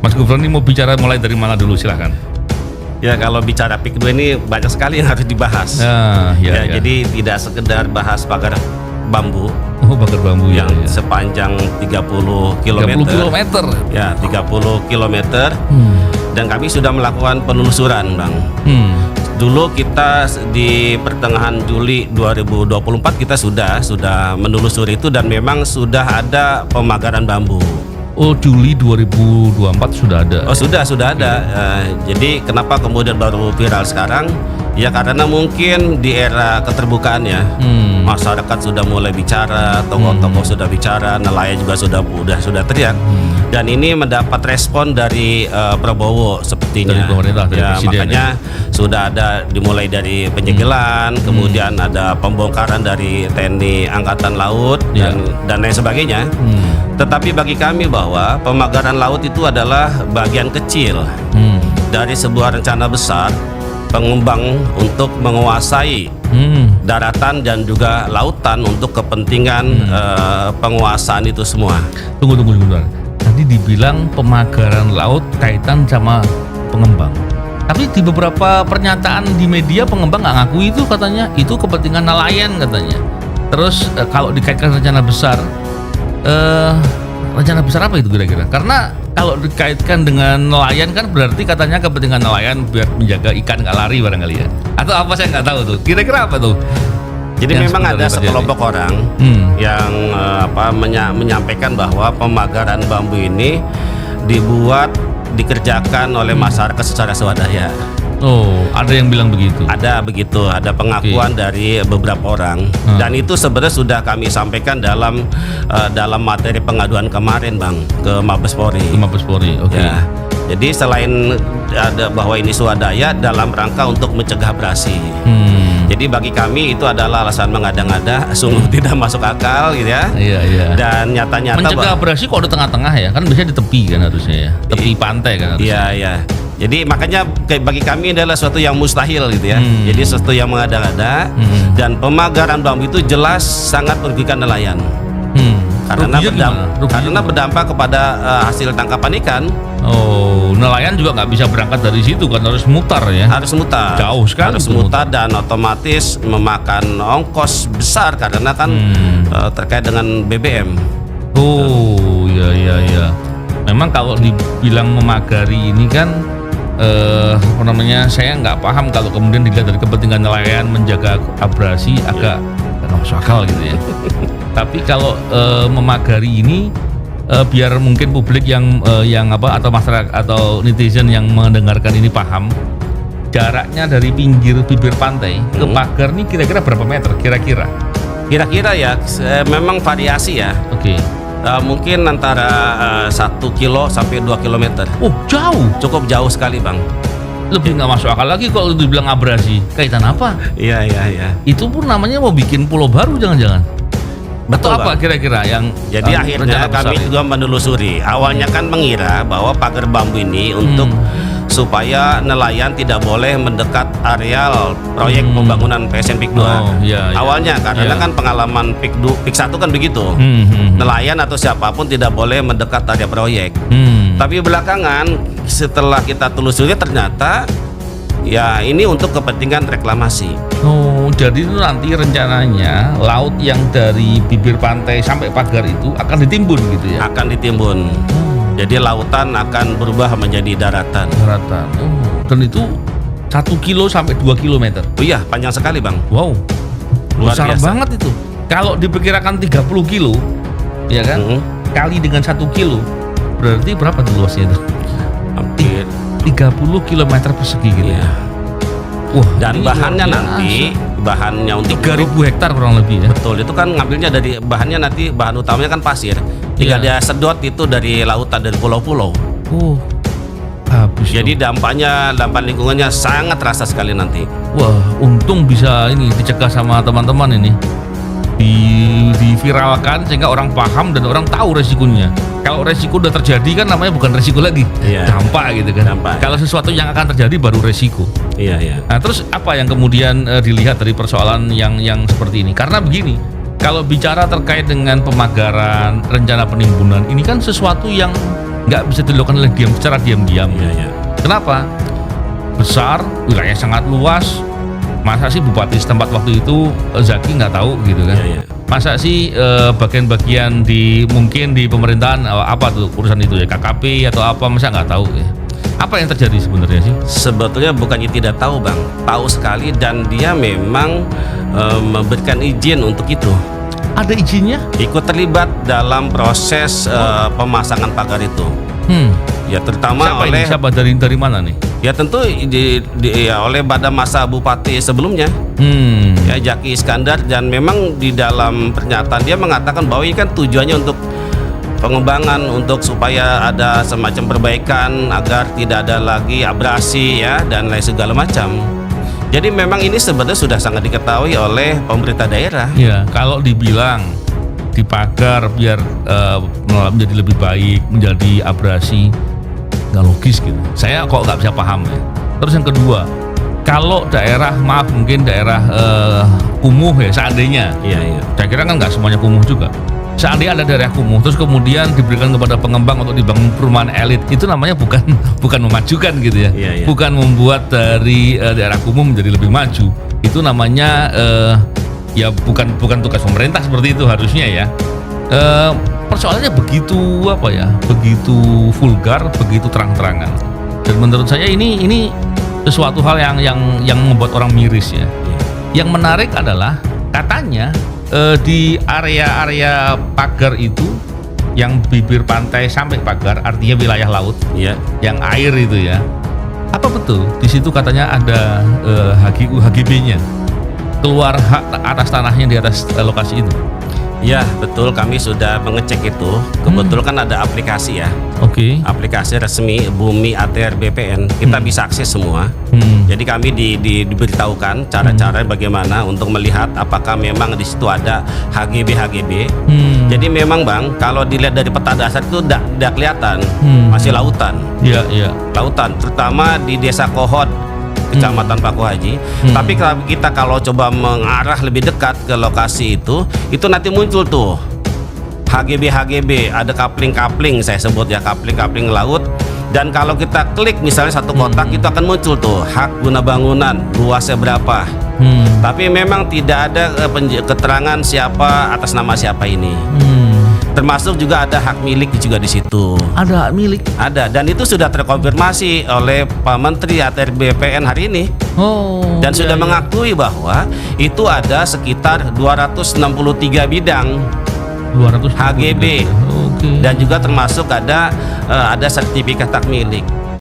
Mas Gufron ini mau bicara mulai dari mana dulu, silahkan. Ya, kalau bicara PIK 2 ini banyak sekali yang harus dibahas. Jadi tidak sekedar bahas pagar bambu. Oh, pagar bambu yang sepanjang 30 km. 30 km. Ya, 30 km. Dan kami sudah melakukan penelusuran, Bang. Dulu kita di pertengahan Juli 2024 kita sudah menelusuri itu, dan memang sudah ada pemagaran bambu. Oh, Juli 2024 sudah ada. Oh, sudah ada. Jadi kenapa kemudian baru viral sekarang? Ya karena mungkin di era keterbukaan ya, masyarakat sudah mulai bicara, tokoh-tokoh sudah bicara, nelayan juga sudah teriak. Dan ini mendapat respon dari Prabowo sepertinya. Dari pemerintah, dari presiden, makanya sudah ada dimulai dari penyegelan, kemudian ada pembongkaran dari TNI Angkatan Laut dan lain sebagainya. Tetapi bagi kami bahwa pemagaran laut itu adalah bagian kecil dari sebuah rencana besar pengembang untuk menguasai daratan dan juga lautan untuk kepentingan penguasaan itu semua. Tunggu sebentar. Tadi dibilang pemagaran laut kaitan sama pengembang. Tapi di beberapa pernyataan di media pengembang nggak ngaku itu, katanya itu kepentingan nelayan katanya. Terus kalau dikaitkan rencana besar, rencana besar apa itu kira-kira? Karena kalau dikaitkan dengan nelayan kan berarti katanya kepentingan nelayan biar menjaga ikan nggak lari barangkali ya. Atau apa, saya nggak tahu tuh. Kira-kira apa tuh? Jadi memang ada sekelompok orang yang menyampaikan bahwa pemagaran bambu ini dikerjakan oleh masyarakat secara swadaya. Oh, ada yang bilang begitu. Ada begitu, ada pengakuan dari beberapa orang. Dan itu sebenarnya sudah kami sampaikan dalam materi pengaduan kemarin, Bang, ke Mabes Polri. Oke. Ya. Jadi selain ada bahwa ini swadaya dalam rangka untuk mencegah abrasi. Jadi bagi kami itu adalah alasan mengada-ngada, sungguh tidak masuk akal gitu ya. Iya. Dan nyata-nyata mencegah abrasi kok di tengah-tengah ya? Kan biasanya di tepi kan harusnya ya. Tepi pantai kan harusnya. Iya. Jadi makanya bagi kami adalah suatu yang mustahil gitu ya. Jadi sesuatu yang mengada-ngada, dan pemagaran bambu itu jelas sangat merugikan nelayan. Karena berdampak kepada hasil tangkapan ikan. Oh, nelayan juga nggak bisa berangkat dari situ kan, harus mutar ya? Harus mutar. Jauh sekali. Harus mutar dan otomatis memakan ongkos besar karena kan terkait dengan BBM. Oh, iya. Memang kalau dibilang memagari ini kan, saya nggak paham kalau kemudian dilihat dari kepentingan nelayan menjaga abrasi, agak nggak masuk akal gitu ya. Tapi kalau memagari ini biar mungkin publik yang atau masyarakat atau netizen yang mendengarkan ini paham, jaraknya dari bibir pantai ke pagar ini kira-kira berapa meter kira-kira? Kira-kira ya, memang variasi ya. Oke. Mungkin antara 1 kilo sampai 2 kilometer. Oh, jauh. Cukup jauh sekali, Bang. Lebih nggak masuk akal lagi kalau dibilang abrasi. Kaitan apa? Iya. Itu pun namanya mau bikin pulau baru jangan-jangan. Betul, atau apa Bang. kira-kira yang jadi akhirnya kami juga menelusuri. Awalnya kan mengira bahwa pagar bambu ini untuk supaya nelayan tidak boleh mendekat areal proyek pembangunan PSN PIK 2. Awalnya karena kan pengalaman PIK 1 kan begitu. Nelayan atau siapapun tidak boleh mendekat area proyek. Tapi belakangan setelah kita telusuri ternyata ya ini untuk kepentingan reklamasi. Oh, jadi itu nanti rencananya laut yang dari bibir pantai sampai pagar itu akan ditimbun gitu ya? Akan ditimbun. Jadi lautan akan berubah menjadi daratan. Dan itu 1 kilo sampai 2 kilometer. Oh iya, panjang sekali, Bang. Wow, luar besar biasa banget itu. Kalau diperkirakan 30 kilo, ya kan? Kali dengan 1 kilo, berarti berapa tuh luasnya itu? Hampir 30 km persegi gitu ya. Wah, dan bahannya nanti untuk 3.000 hektar kurang lebih ya. Betul, itu kan ngambilnya dari bahannya, nanti bahan utamanya kan pasir. Tinggal dia sedot itu dari lautan, dari pulau-pulau. Habis. Jadi dampak lingkungannya sangat terasa sekali nanti. Wah, untung bisa ini dicegah sama teman-teman ini. Diviralkan sehingga orang paham dan orang tahu resikonya. Kalau resiko udah terjadi kan namanya bukan resiko lagi, dampak gitu kan. Kalau sesuatu yang akan terjadi baru resiko. Iya. Nah, terus apa yang kemudian dilihat dari persoalan yang seperti ini? Karena begini, kalau bicara terkait dengan pemagaran, rencana penimbunan, ini kan sesuatu yang nggak bisa dilakukan oleh secara diam-diam. Iya. Kenapa? Besar, wilayah sangat luas. Masa sih bupati setempat waktu itu Zaki nggak tahu gitu kan? Iya. Masa sih bagian-bagian mungkin di pemerintahan apa tuh urusan itu ya, KKP atau apa, masa nggak tahu ya? Apa yang terjadi sebenarnya sih? Sebetulnya bukannya tidak tahu, Bang, tahu sekali, dan dia memang memberikan izin untuk itu. Ada izinnya? Ikut terlibat dalam proses pemasangan pagar itu. Ya terutama Siapa oleh ini? Siapa dari mana nih? ya tentu ya, oleh pada masa bupati sebelumnya. Ya Jaki Iskandar, dan memang di dalam pernyataan dia mengatakan bahwa ini kan tujuannya untuk pengembangan, untuk supaya ada semacam perbaikan agar tidak ada lagi abrasi ya dan lain segala macam. Jadi memang ini sebenarnya sudah sangat diketahui oleh pemerintah daerah. Ya, kalau dibilang dipagar biar menjadi lebih baik, menjadi abrasi, nggak logis gitu. Saya kok nggak bisa paham ya. Terus yang kedua, kalau daerah, maaf mungkin daerah kumuh ya seandainya. Iya. Saya kira kan nggak semuanya kumuh juga. Seandainya ada daerah kumuh, terus kemudian diberikan kepada pengembang untuk dibangun perumahan elit, itu namanya bukan memajukan gitu ya. Iya. Bukan membuat dari daerah kumuh menjadi lebih maju. Itu namanya ya bukan tugas pemerintah seperti itu harusnya ya. Persoalannya begitu begitu vulgar, begitu terang-terangan. Dan menurut saya ini sesuatu hal yang membuat orang miris ya. Yang menarik adalah katanya di area-area pagar itu, yang bibir pantai sampai pagar, artinya wilayah laut, Iya. yang air itu ya. Apa betul di situ katanya ada HGB-nya, keluar hak atas tanahnya di atas lokasi itu? Ya betul, kami sudah mengecek itu. Kebetulan kan ada aplikasi ya, Oke. aplikasi resmi Bumi ATR BPN. Kita bisa akses semua. Jadi kami diberitahukan cara-cara bagaimana untuk melihat apakah memang di situ ada HGB. Jadi memang Bang, kalau dilihat dari peta dasar itu tidak kelihatan, masih lautan. Iya. Lautan, terutama di Desa Kohot, Kecamatan Paku Haji. Tapi kita kalau coba mengarah lebih dekat ke lokasi itu nanti muncul tuh HGB, ada kapling, saya sebut ya, kapling laut. Dan kalau kita klik misalnya satu kotak, itu akan muncul tuh hak guna bangunan, luasnya berapa. Tapi memang tidak ada keterangan siapa, atas nama siapa ini. Termasuk juga ada hak milik juga di situ. Ada hak milik. Ada, dan itu sudah terkonfirmasi oleh Pak Menteri ATR BPN hari ini. Dan sudah mengakui bahwa itu ada sekitar 263 bidang 200 HGB. Oke. Dan juga termasuk ada sertifikat hak milik.